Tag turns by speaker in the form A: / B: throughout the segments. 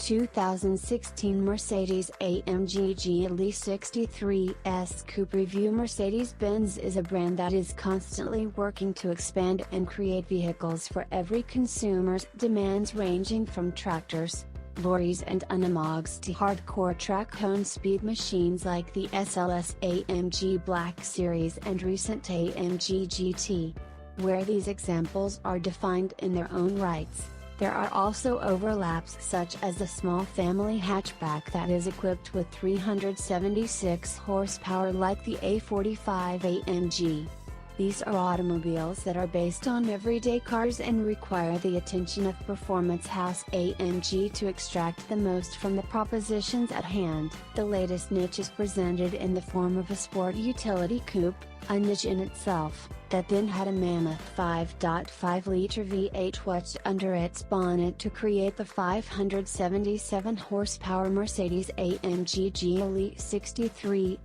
A: 2016 Mercedes-AMG GLE63 Coupe Review. Mercedes-Benz is a brand that is constantly working to expand and create vehicles for every consumer's demands, ranging from tractors, lorries and unimogs to hardcore track-owned speed machines like the SLS-AMG Black Series and recent AMG GT. Where these examples are defined in their own rights, there are also overlaps, such as the small family hatchback that is equipped with 376 horsepower like the A45 AMG. These are automobiles that are based on everyday cars and require the attention of performance house AMG to extract the most from the propositions at hand. The latest niche is presented in the form of a sport utility coupe, a niche in itself, that then had a mammoth 5.5-liter V8 wedged under its bonnet to create the 577 horsepower Mercedes-AMG GLE63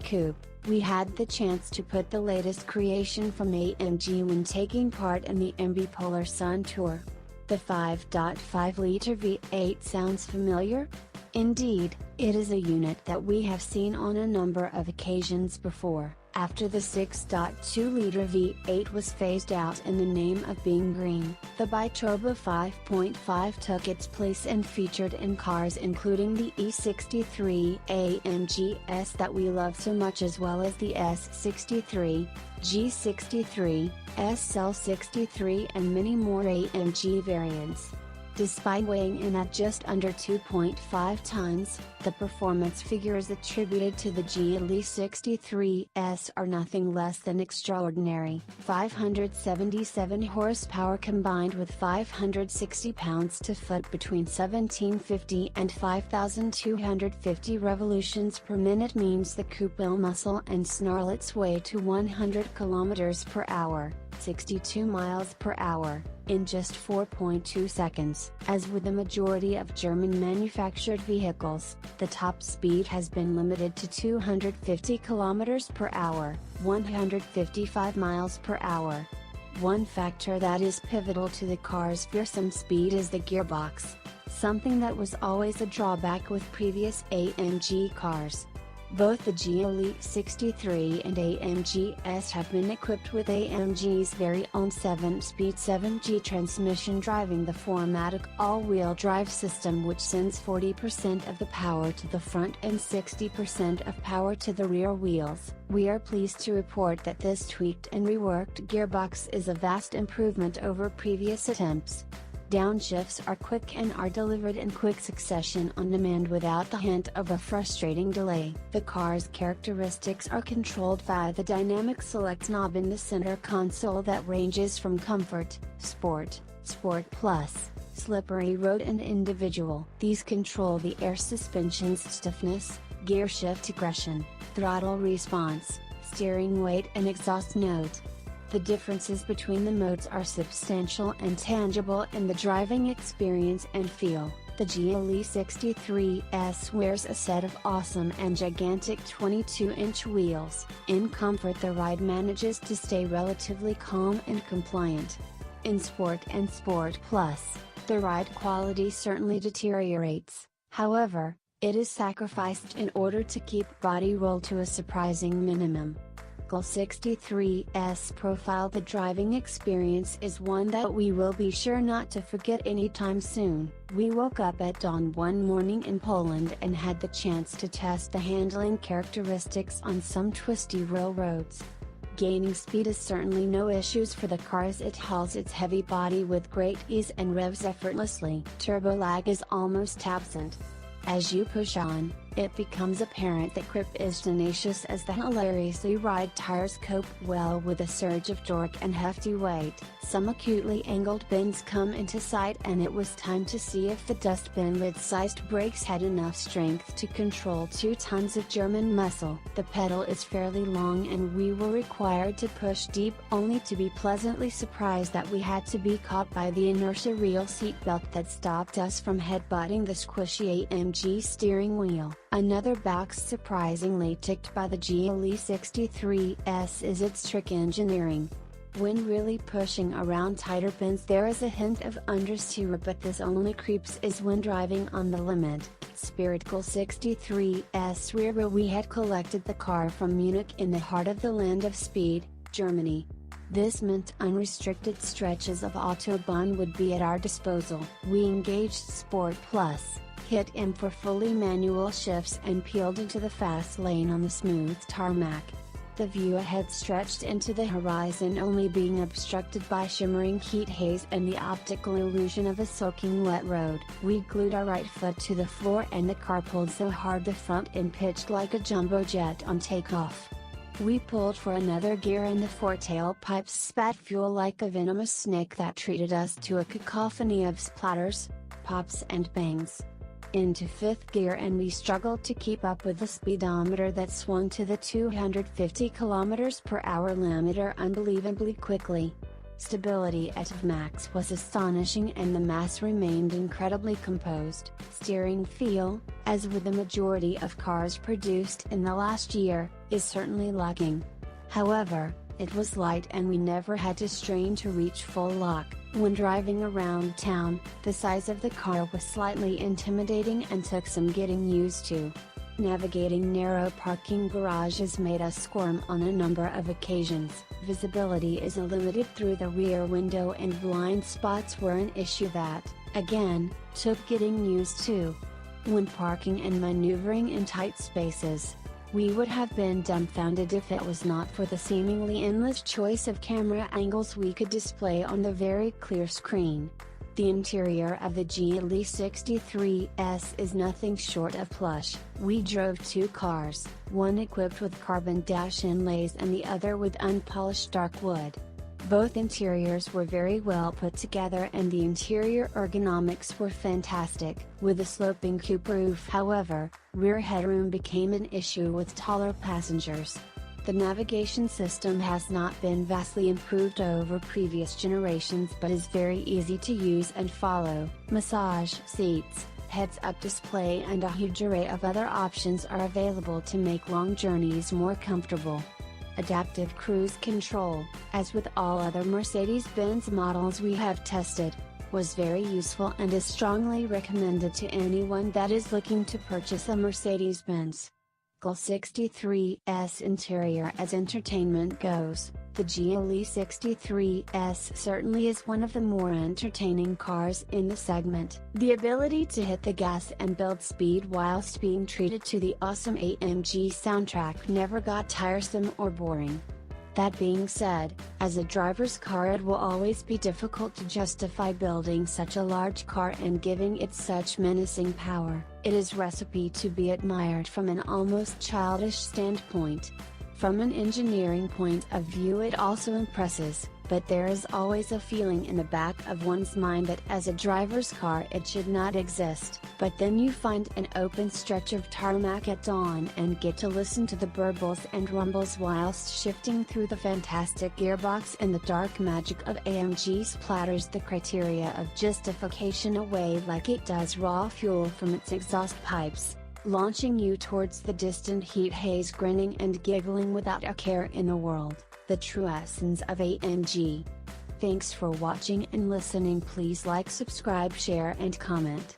A: Coupe. We had the chance to put the latest creation from AMG when taking part in the MB Polar Sun Tour. The 5.5-liter V8 sounds familiar? Indeed, it is a unit that we have seen on a number of occasions before, after the 6.2-liter V8 was phased out in the name of being green. The biturbo 5.5 took its place and featured in cars including the E63 AMG S that we love so much, as well as the S63, G63, SL63 and many more AMG variants. Despite weighing in at just under 2.5 tons, the performance figures attributed to the GLE63 are nothing less than extraordinary. 577 horsepower combined with 560 pounds-to-foot between 1750 and 5250 revolutions per minute means the coupe will muscle and snarl its way to 100 kilometers per hour, 62 miles per hour, in just 4.2 seconds. As with the majority of German-manufactured vehicles, the top speed has been limited to 250 km per hour, 155 miles per hour. One factor that is pivotal to the car's fearsome speed is the gearbox, something that was always a drawback with previous AMG cars. Both the GLE63 and AMG S have been equipped with AMG's very own 7-speed 7G transmission, driving the 4MATIC all-wheel drive system, which sends 40% of the power to the front and 60% of power to the rear wheels. We are pleased to report that this tweaked and reworked gearbox is a vast improvement over previous attempts. Downshifts are quick and are delivered in quick succession on demand without the hint of a frustrating delay. The car's characteristics are controlled via the dynamic select knob in the center console that ranges from comfort, sport, sport plus, slippery road and individual. These control the air suspension's stiffness, gear shift aggression, throttle response, steering weight and exhaust note. The differences between the modes are substantial and tangible in the driving experience and feel. The GLE63 wears a set of awesome and gigantic 22-inch wheels. In comfort, the ride manages to stay relatively calm and compliant. In Sport and Sport Plus, the ride quality certainly deteriorates. However, it is sacrificed in order to keep body roll to a surprising minimum. GLE63's profile. The driving experience is one that we will be sure not to forget anytime soon. We woke up at dawn one morning in Poland and had the chance to test the handling characteristics on some twisty rural roads. Gaining speed is certainly no issues for the car, as it hauls its heavy body with great ease and revs effortlessly. Turbo lag is almost absent. As you push on, it becomes apparent that grip is tenacious, as the hilariously wide tires cope well with a surge of torque and hefty weight. Some acutely angled bends come into sight, and it was time to see if the dustbin lid-sized brakes had enough strength to control 2 tons of German muscle. The pedal is fairly long and we were required to push deep, only to be pleasantly surprised that we had to be caught by the inertia reel seatbelt that stopped us from headbutting the squishy AMG steering wheel. Another box surprisingly ticked by the GLE63 is its trick engineering.
B: When really pushing around tighter bends there is a hint of understeer, but this only creeps is when driving on the limit. Spirit GLE63's rear wheel. We had collected the car from Munich in the heart of the land of speed, Germany. This meant unrestricted stretches of Autobahn would be at our disposal. We engaged Sport Plus, hit M for fully manual shifts and peeled into the fast lane on the smooth tarmac. The view ahead stretched into the horizon, only being obstructed by shimmering heat haze and the optical illusion of a soaking wet road. We glued our right foot to the floor and the car pulled so hard the front end pitched like a jumbo jet on takeoff. We pulled for another gear and the four tailpipes spat fuel like a venomous snake that treated us to a cacophony of splatters, pops and bangs. Into fifth gear and we struggled to keep up with the speedometer that swung to the 250 km/h limiter unbelievably quickly. Stability at max was astonishing and the mass remained incredibly composed. Steering feel, as with the majority of cars produced in the last year, is certainly lacking. However, it was light and we never had to strain to reach full lock. When driving around town, the size of the car was slightly intimidating and took some getting used to. Navigating narrow parking garages made us squirm on a number of occasions. Visibility is limited through the rear window and blind spots were an issue that, again, took getting used to. When parking and maneuvering in tight spaces, we would have been dumbfounded if it was not for the seemingly endless choice of camera angles we could display on the very clear screen. The interior of the GLE63 is nothing short of plush. We drove two cars, one equipped with carbon dash inlays and the other with unpolished dark wood. Both interiors were very well put together and the interior ergonomics were fantastic. With a sloping coupe roof, however, rear headroom became an issue with taller passengers. The navigation system has not been vastly improved over previous generations but is very easy to use and follow. Massage seats, heads-up display and a huge array of other options are available to make long journeys more comfortable. Adaptive cruise control, as with all other Mercedes-Benz models we have tested, was very useful and is strongly recommended to anyone that is looking to purchase a Mercedes-Benz. GLE63's interior. As entertainment goes, the GLE63 certainly is one of the more entertaining cars in the segment. The ability to hit the gas and build speed whilst being treated to the awesome AMG soundtrack never got tiresome or boring. That being said, as a driver's car it will always be difficult to justify building such a large car and giving it such menacing power. It is recipe to be admired from an almost childish standpoint. From an engineering point of view it also impresses, but there is always a feeling in the back of one's mind that as a driver's car it should not exist. But then you find an open stretch of tarmac at dawn and get to listen to the burbles and rumbles whilst shifting through the fantastic gearbox, and the dark magic of AMG splatters the criteria of justification away like it does raw fuel from its exhaust pipes, launching you towards the distant heat haze, grinning and giggling without a care in the world. The true essence of AMG. Thanks for watching and listening. Please like, subscribe, share and comment.